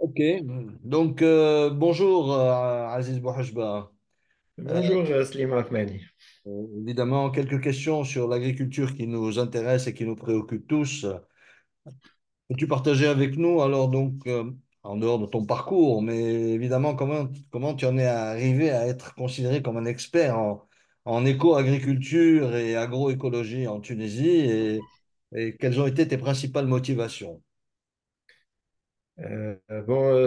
Ok, donc bonjour Aziz Bouhajba. Bonjour Slim Ahmani. Évidemment, quelques questions sur l'agriculture qui nous intéressent et qui nous préoccupent tous. Peux-tu partager avec nous alors donc, en dehors de ton parcours, mais évidemment, comment tu en es arrivé à être considéré comme un expert en éco-agriculture et agroécologie en Tunisie et quelles ont été tes principales motivations?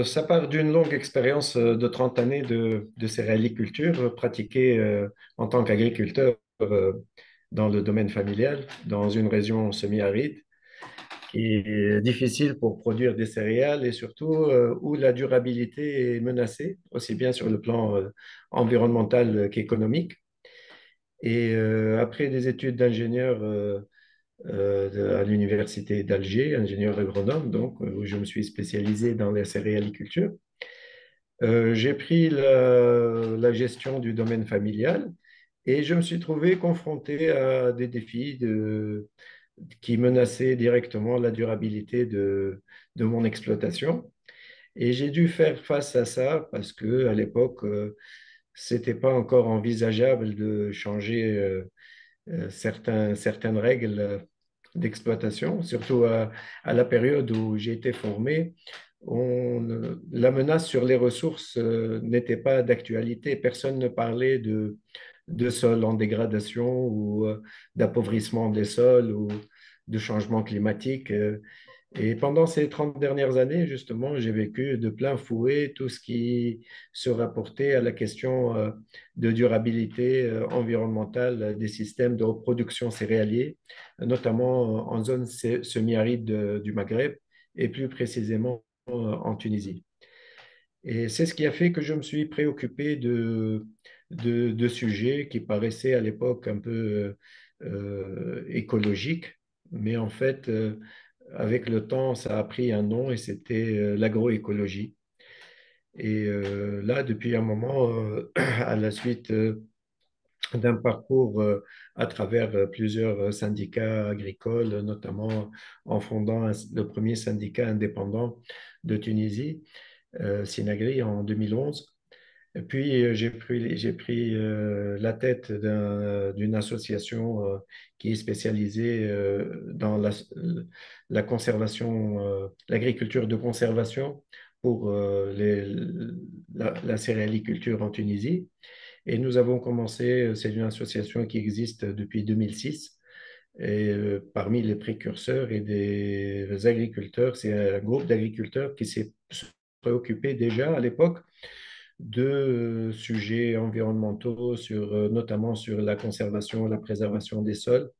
Ça part d'une longue expérience de 30 années de céréaliculture pratiquée en tant qu'agriculteur dans le domaine familial, dans une région semi-aride qui est difficile pour produire des céréales et surtout où la durabilité est menacée, aussi bien sur le plan environnemental qu'économique. Et après des études d'ingénieur à l'université d'Alger, ingénieur agronome, donc, où je me suis spécialisé dans la céréaliculture. J'ai pris la gestion du domaine familial et je me suis trouvé confronté à des défis qui menaçaient directement la durabilité de mon exploitation. Et j'ai dû faire face à ça parce que à l'époque, c'était pas encore envisageable de changer certaines règles d'exploitation, surtout à la période où j'ai été formé. La menace sur les ressources n'était pas d'actualité. Personne ne parlait de sols en dégradation ou d'appauvrissement des sols ou de changement climatique. Et pendant ces 30 dernières années, justement, j'ai vécu de plein fouet tout ce qui se rapportait à la question de durabilité environnementale des systèmes de reproduction céréaliers, notamment en zone semi-aride du Maghreb et plus précisément en Tunisie. Et c'est ce qui a fait que je me suis préoccupé de sujets qui paraissaient à l'époque un peu écologiques, mais en fait, avec le temps, ça a pris un nom et c'était l'agroécologie. Et là, depuis un moment, à la suite d'un parcours à travers plusieurs syndicats agricoles, notamment en fondant le premier syndicat indépendant de Tunisie, Sinagri, en 2011. Et puis, j'ai pris la tête d'une association qui est spécialisée dans la conservation, l'agriculture de conservation pour la céréaliculture en Tunisie. Et nous avons commencé, c'est une association qui existe depuis 2006. Et parmi les précurseurs et des agriculteurs, c'est un groupe d'agriculteurs qui s'est préoccupé déjà à l'époque de sujets environnementaux, notamment sur la conservation, la préservation des sols,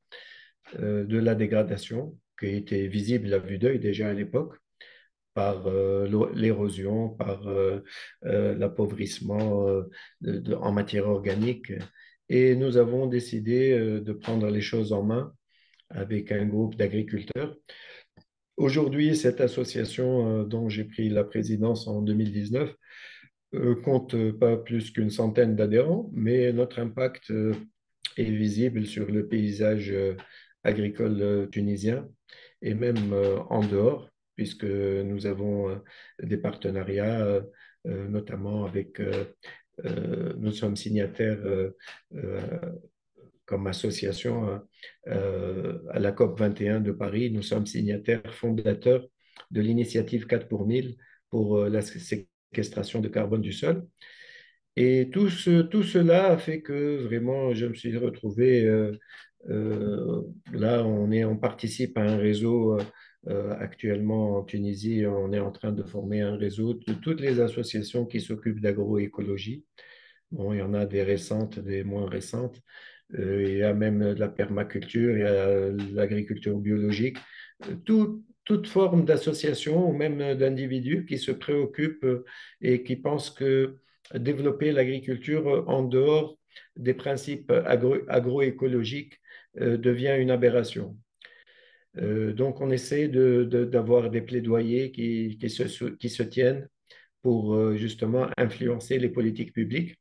de la dégradation, qui était visible à vue d'œil déjà à l'époque, par l'érosion, par l'appauvrissement en matière organique. Et nous avons décidé de prendre les choses en main avec un groupe d'agriculteurs. Aujourd'hui, cette association dont j'ai pris la présidence en 2019 compte pas plus qu'une centaine d'adhérents, mais notre impact est visible sur le paysage agricole tunisien et même en dehors, puisque nous avons des partenariats, notamment avec, nous sommes signataires euh, comme association à la COP 21 de Paris, nous sommes signataires fondateurs de l'initiative 4 pour 1000 pour la séquestration de carbone du sol. Et tout cela a fait que vraiment, je me suis retrouvé là, on participe à un réseau actuellement en Tunisie. On est en train de former un réseau de toutes les associations qui s'occupent d'agroécologie. Bon, il y en a des récentes, des moins récentes. Il y a même de la permaculture, il y a l'agriculture biologique. Toute forme d'association ou même d'individus qui se préoccupent et qui pensent que développer l'agriculture en dehors des principes agroécologiques devient une aberration. Donc, on essaie d'avoir des plaidoyers qui se tiennent pour justement influencer les politiques publiques,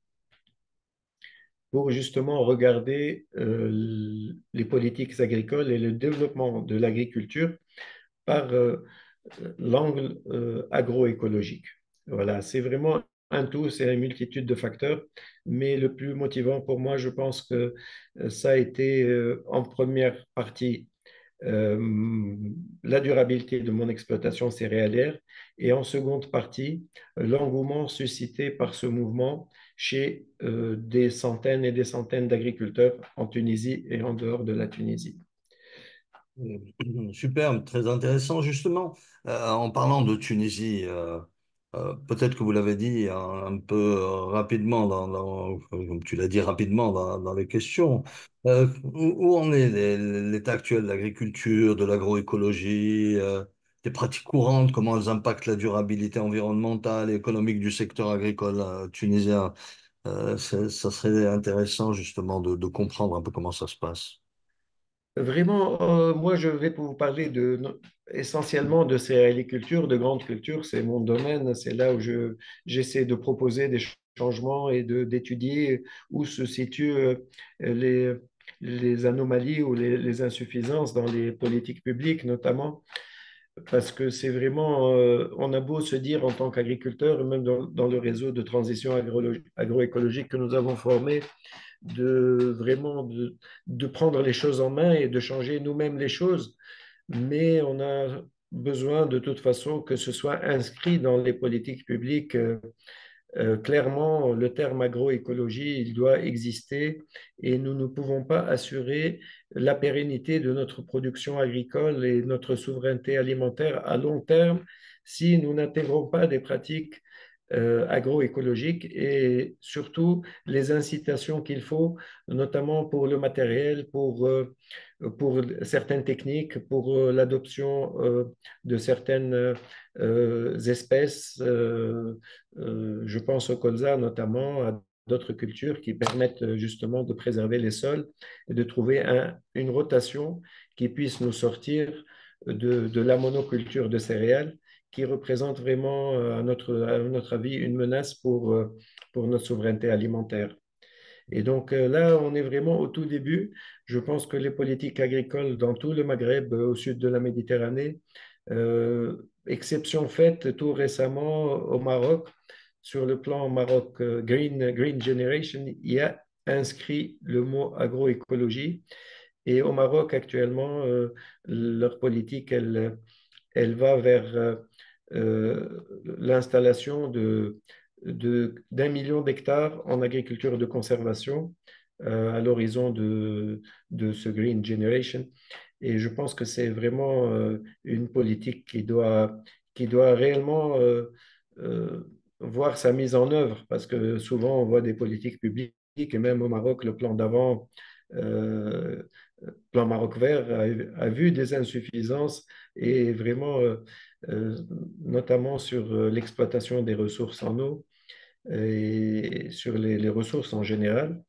pour justement regarder les politiques agricoles et le développement de l'agriculture par l'angle agroécologique. Voilà, c'est vraiment un tout, c'est une multitude de facteurs, mais le plus motivant pour moi, je pense que ça a été en première partie euh, la durabilité de mon exploitation céréalière et en seconde partie, l'engouement suscité par ce mouvement chez des centaines et des centaines d'agriculteurs en Tunisie et en dehors de la Tunisie. Superbe, très intéressant. Justement, en parlant de Tunisie, peut-être que vous l'avez dit un peu rapidement, comme tu l'as dit rapidement dans les questions, où en est l'état actuel de l'agriculture, de l'agroécologie, des pratiques courantes, comment elles impactent la durabilité environnementale et économique du secteur agricole tunisien? Ça serait intéressant justement de comprendre un peu comment ça se passe. Vraiment, moi, je vais vous parler essentiellement de céréaliculture, de grande culture. C'est mon domaine. C'est là où j'essaie de proposer des changements et d'étudier où se situent les, les anomalies ou les insuffisances dans les politiques publiques, notamment. Parce que c'est vraiment, on a beau se dire en tant qu'agriculteur, même dans le réseau de transition agroécologique que nous avons formé, de vraiment de prendre les choses en main et de changer nous-mêmes les choses. Mais on a besoin de toute façon que ce soit inscrit dans les politiques publiques. Clairement, le terme agroécologie, il doit exister et nous ne pouvons pas assurer la pérennité de notre production agricole et notre souveraineté alimentaire à long terme si nous n'intégrons pas des pratiques agroécologiques et surtout les incitations qu'il faut, notamment pour le matériel, pour certaines techniques, pour l'adoption de certaines espèces. Je pense au colza notamment, à d'autres cultures qui permettent justement de préserver les sols et de trouver une rotation qui puisse nous sortir de la monoculture de céréales qui représente vraiment, à notre avis, une menace pour notre souveraineté alimentaire. Et donc là, on est vraiment au tout début. Je pense que les politiques agricoles dans tout le Maghreb, au sud de la Méditerranée, exception faite tout récemment au Maroc, sur le plan Maroc Green Generation, il y a inscrit le mot agroécologie. Et au Maroc, actuellement, leur politique, elle va vers l'installation d'un million d'hectares en agriculture de conservation à l'horizon de ce Green Generation. Et je pense que c'est vraiment une politique qui doit réellement euh, voir sa mise en œuvre, parce que souvent on voit des politiques publiques, et même au Maroc, le plan d'avant, euh, plan Maroc vert, a vu des insuffisances et vraiment, euh, notamment sur l'exploitation des ressources en eau et sur les ressources en général.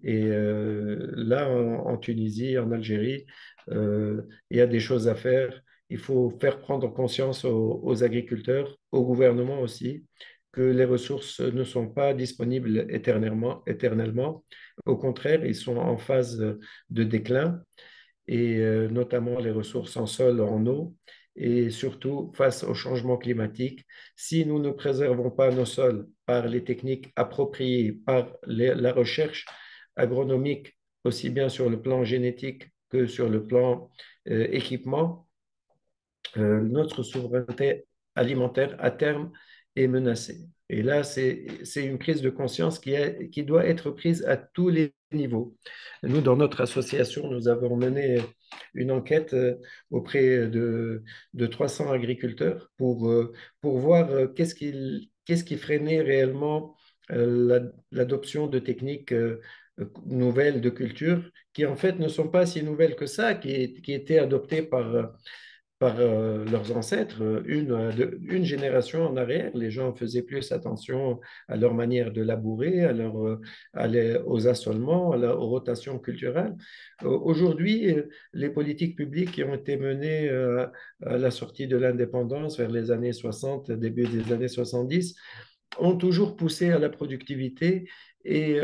Et là, en Tunisie, en Algérie, il y a des choses à faire. Il faut faire prendre conscience aux agriculteurs, au gouvernement aussi, que les ressources ne sont pas disponibles éternellement. Au contraire, ils sont en phase de déclin et notamment les ressources en sol, en eau, et surtout face au changement climatique. Si nous ne préservons pas nos sols par les techniques appropriées, par la recherche agronomique, aussi bien sur le plan génétique que sur le plan équipement, notre souveraineté alimentaire à terme est menacée. Et là, c'est une prise de conscience qui doit être prise à tous les niveaux. Nous, dans notre association, nous avons mené une enquête auprès de 300 agriculteurs pour voir qu'est-ce qui freinait réellement l'adoption de techniques nouvelles de culture qui en fait ne sont pas si nouvelles que ça, qui étaient adoptées par leurs ancêtres, une génération en arrière, les gens faisaient plus attention à leur manière de labourer, aux assolements, aux rotations culturelles. Aujourd'hui, les politiques publiques qui ont été menées à la sortie de l'indépendance vers les années 60, début des années 70, ont toujours poussé à la productivité et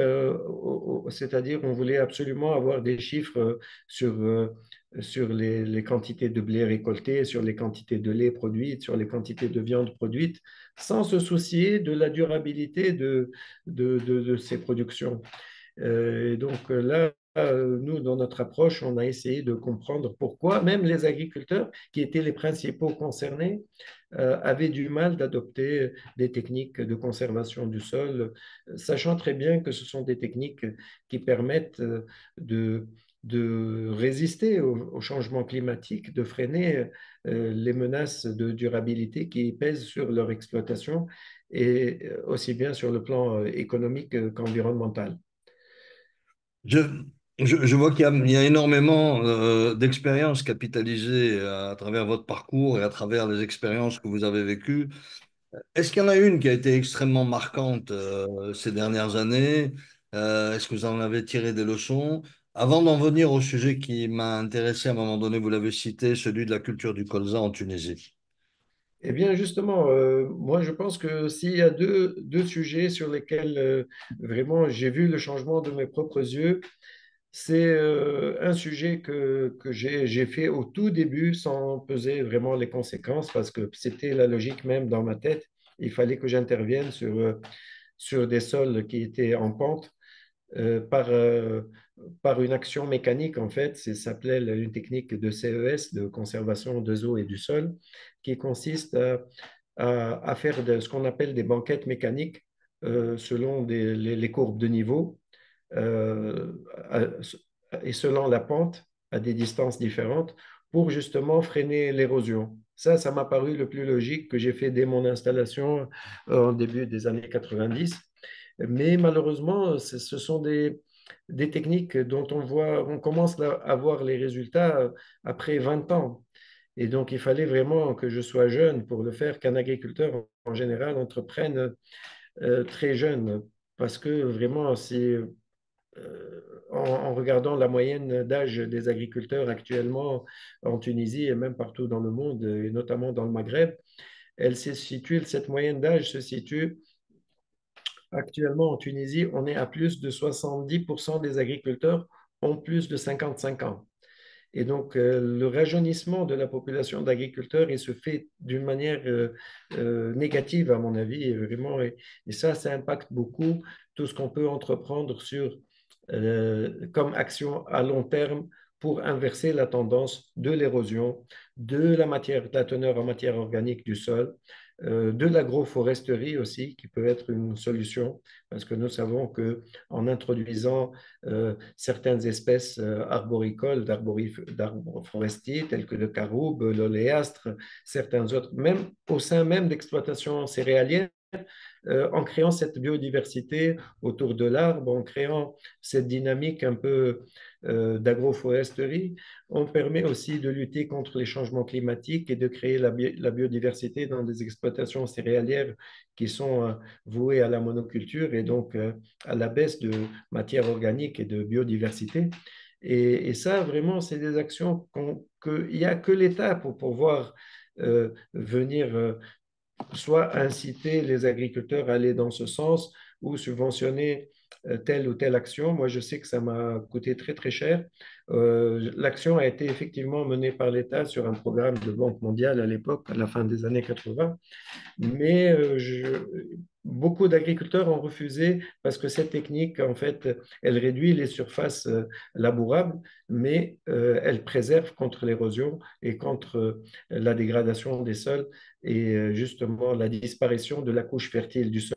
c'est-à-dire on voulait absolument avoir des chiffres sur sur les quantités de blé récoltées, sur les quantités de lait produites, sur les quantités de viande produites, sans se soucier de la durabilité de ces productions. Et donc là, nous, dans notre approche, on a essayé de comprendre pourquoi même les agriculteurs, qui étaient les principaux concernés, avaient du mal d'adopter des techniques de conservation du sol, sachant très bien que ce sont des techniques qui permettent de, de résister au changement climatique, de freiner les menaces de durabilité qui pèsent sur leur exploitation et aussi bien sur le plan économique qu'environnemental. Je, je vois il y a énormément d'expériences capitalisées à travers votre parcours et à travers les expériences que vous avez vécues. Est-ce qu'il y en a une qui a été extrêmement marquante ces dernières années? Est-ce que vous en avez tiré des leçons? Avant d'en venir au sujet qui m'a intéressé à un moment donné, vous l'avez cité, celui de la culture du colza en Tunisie. Eh bien, justement, moi, je pense que s'il y a deux sujets sur lesquels vraiment j'ai vu le changement de mes propres yeux, c'est un sujet que j'ai fait au tout début sans peser vraiment les conséquences parce que c'était la logique même dans ma tête. Il fallait que j'intervienne sur des sols qui étaient en pente par une action mécanique, en fait. Ça s'appelait une technique de CES, de conservation des eaux et du sol, qui consiste à faire ce qu'on appelle des banquettes mécaniques selon les courbes de niveau euh, à- et selon la pente à des distances différentes pour justement freiner l'érosion. Ça m'a paru le plus logique que j'ai fait dès mon installation en début des années 90. Mais malheureusement, ce sont des techniques dont on commence à voir les résultats après 20 ans. Et donc, il fallait vraiment que je sois jeune pour le faire, qu'un agriculteur en général entreprenne très jeune, parce que vraiment, c'est en regardant la moyenne d'âge des agriculteurs actuellement en Tunisie et même partout dans le monde, et notamment dans le Maghreb, cette moyenne d'âge se situe actuellement en Tunisie, on est à plus de 70% des agriculteurs ont plus de 55 ans. Et donc, le rajeunissement de la population d'agriculteurs, il se fait d'une manière négative, à mon avis, vraiment. Et ça impacte beaucoup tout ce qu'on peut entreprendre comme action à long terme pour inverser la tendance de l'érosion, de la teneur en matière organique du sol, de l'agroforesterie aussi, qui peut être une solution, parce que nous savons que en introduisant certaines espèces arboricoles, d'arbres forestiers, tels que le caroube, l'oléastre, certains autres, même au sein même d'exploitations céréalières, en créant cette biodiversité autour de l'arbre, en créant cette dynamique un peu d'agroforesterie, on permet aussi de lutter contre les changements climatiques et de créer la biodiversité dans des exploitations céréalières qui sont vouées à la monoculture et donc à la baisse de matière organique et de biodiversité. Et ça, vraiment, c'est des actions qu'il n'y a que l'État pour pouvoir venir soit inciter les agriculteurs à aller dans ce sens ou subventionner telle ou telle action. Moi, je sais que ça m'a coûté très, très cher. L'action a été effectivement menée par l'État sur un programme de Banque mondiale à l'époque, à la fin des années 80. Mais beaucoup d'agriculteurs ont refusé parce que cette technique, en fait, elle réduit les surfaces labourables, mais elle préserve contre l'érosion et contre la dégradation des sols et justement la disparition de la couche fertile du sol.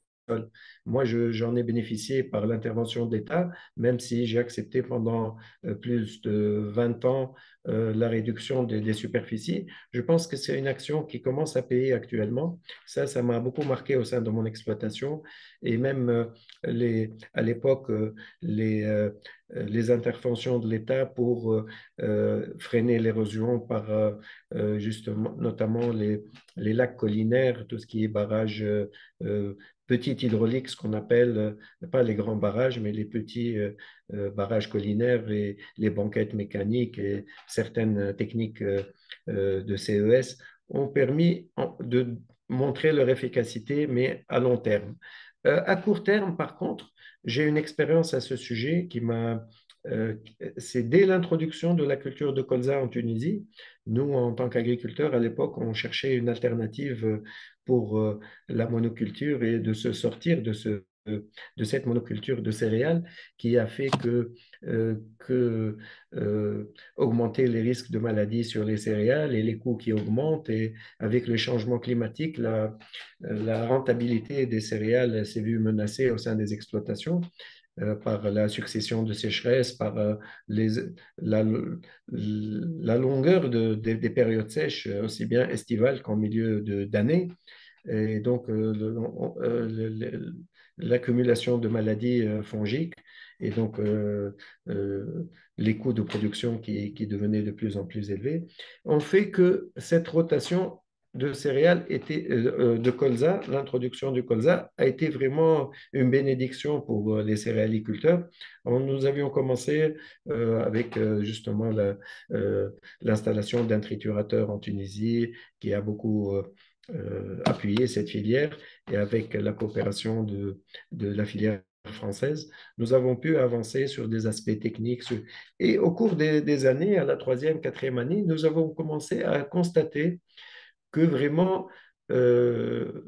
Moi, j'en ai bénéficié par l'intervention d'État, même si j'ai accepté pendant plus de 20 ans la réduction des superficies. Je pense que c'est une action qui commence à payer actuellement. Ça m'a beaucoup marqué au sein de mon exploitation. Et même à l'époque, les interventions de l'État pour freiner l'érosion par justement, notamment les lacs collinaires, tout ce qui est barrage euh, petit hydraulique, ce qu'on appelle, pas les grands barrages, mais les petits barrages collinaires et les banquettes mécaniques et certaines techniques de CES ont permis de montrer leur efficacité, mais à long terme. À court terme, par contre, j'ai une expérience à ce sujet qui m'a euh, c'est dès l'introduction de la culture de colza en Tunisie. Nous, en tant qu'agriculteurs, à l'époque, on cherchait une alternative pour la monoculture et de se sortir de cette monoculture de céréales qui a fait que augmenter les risques de maladies sur les céréales et les coûts qui augmentent. Et avec le changement climatique, la rentabilité des céréales s'est vue menacée au sein des exploitations par la succession de sécheresses, par les, la, la longueur des périodes sèches, aussi bien estivales qu'en milieu d'année. Et donc, l'accumulation de maladies fongiques et donc les coûts de production qui devenaient de plus en plus élevés ont fait que cette rotation de céréales de colza, l'introduction du colza a été vraiment une bénédiction pour les céréaliculteurs. Nous avions commencé avec justement l'installation d'un triturateur en Tunisie qui a beaucoup appuyé cette filière et avec la coopération de la filière française, nous avons pu avancer sur des aspects techniques. Et au cours des années, à la troisième, quatrième année, nous avons commencé à constater que vraiment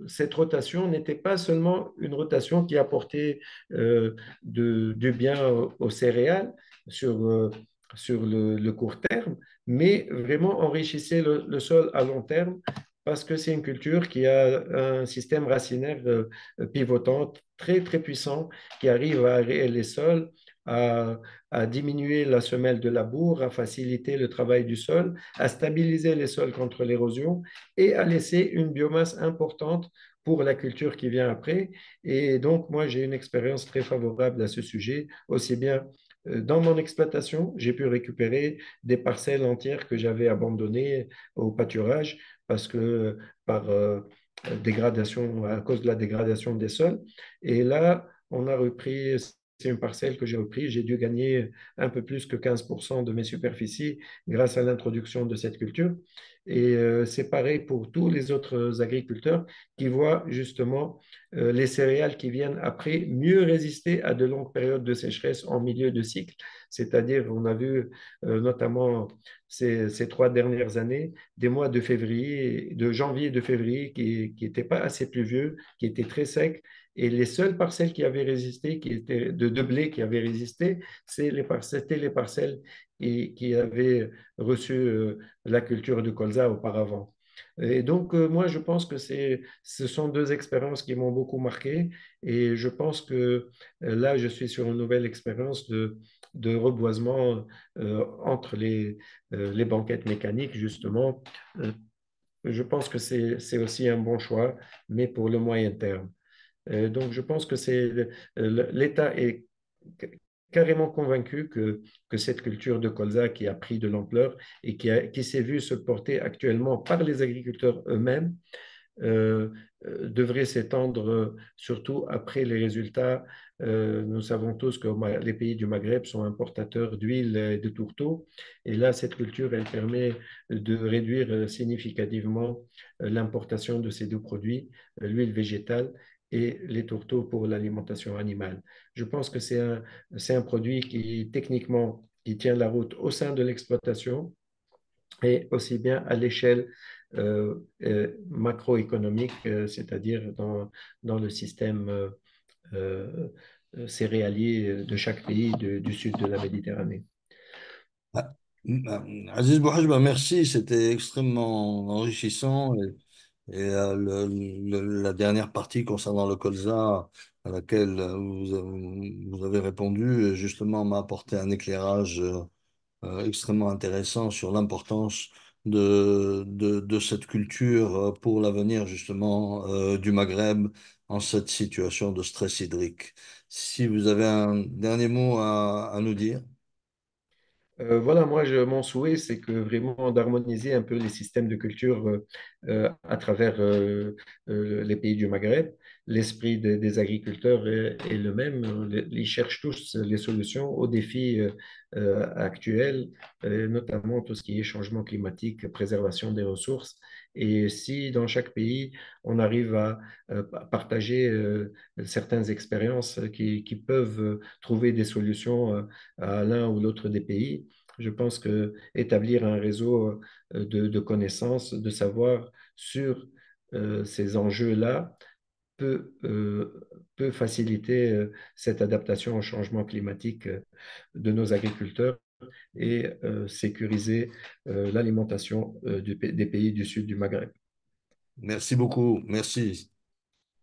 cette rotation n'était pas seulement une rotation qui apportait du bien aux céréales sur, sur le court terme, mais vraiment enrichissait le sol à long terme parce que c'est une culture qui a un système racinaire pivotant très, très puissant qui arrive à aérer les sols, à, à diminuer la semelle de labour, à faciliter le travail du sol, à stabiliser les sols contre l'érosion et à laisser une biomasse importante pour la culture qui vient après. Et donc, moi, j'ai une expérience très favorable à ce sujet, aussi bien dans mon exploitation, j'ai pu récupérer des parcelles entières que j'avais abandonnées au pâturage parce que par dégradation, à cause de la dégradation des sols. Et là, on a repris, c'est une parcelle que j'ai repris, j'ai dû gagner un peu plus que 15% de mes superficies grâce à l'introduction de cette culture. Et c'est pareil pour tous les autres agriculteurs qui voient justement les céréales qui viennent après mieux résister à de longues périodes de sécheresse en milieu de cycle. C'est-à-dire, on a vu notamment ces 3 dernières années, des mois de février, de janvier et de février qui n'étaient pas assez pluvieux, qui étaient très secs. Et les seules parcelles qui avaient résisté, qui étaient de blé qui avaient résisté, c'était les parcelles qui avaient reçu la culture de colza auparavant. Et donc, moi, je pense que ce sont deux expériences qui m'ont beaucoup marqué. Et je pense que là, je suis sur une nouvelle expérience de reboisement entre les banquettes mécaniques, justement. Euh, je pense que c'est aussi un bon choix, mais pour le moyen terme. Donc, je pense que l'État est carrément convaincu que cette culture de colza qui a pris de l'ampleur et qui s'est vue se porter actuellement par les agriculteurs eux-mêmes euh, devrait s'étendre surtout après les résultats. Nous savons tous que les pays du Maghreb sont importateurs d'huile et de tourteaux. Et là, cette culture, elle permet de réduire significativement l'importation de ces deux produits, l'huile végétale et les tourteaux pour l'alimentation animale. Je pense que c'est un produit qui, techniquement, qui tient la route au sein de l'exploitation et aussi bien à l'échelle macroéconomique, c'est-à-dire dans le système euh, céréalier de chaque pays du sud de la Méditerranée. Ah, Aziz Bouhajba, merci, c'était extrêmement enrichissant. La dernière partie concernant le colza, à laquelle vous avez répondu, justement, m'a apporté un éclairage extrêmement intéressant sur l'importance de cette culture pour l'avenir, justement, du Maghreb en cette situation de stress hydrique. Si vous avez un dernier mot à nous dire. Voilà, moi, mon souhait, c'est que vraiment d'harmoniser un peu les systèmes de culture à travers les pays du Maghreb. L'esprit des agriculteurs est le même. Ils cherchent tous les solutions aux défis actuelles, notamment tout ce qui est changement climatique, préservation des ressources. Et si dans chaque pays, on arrive à partager certaines expériences qui peuvent trouver des solutions à l'un ou l'autre des pays, je pense que établir un réseau de connaissances, de savoir sur ces enjeux-là peut faciliter cette adaptation au changement climatique de nos agriculteurs et sécuriser l'alimentation des pays du sud du Maghreb. Merci beaucoup. Merci.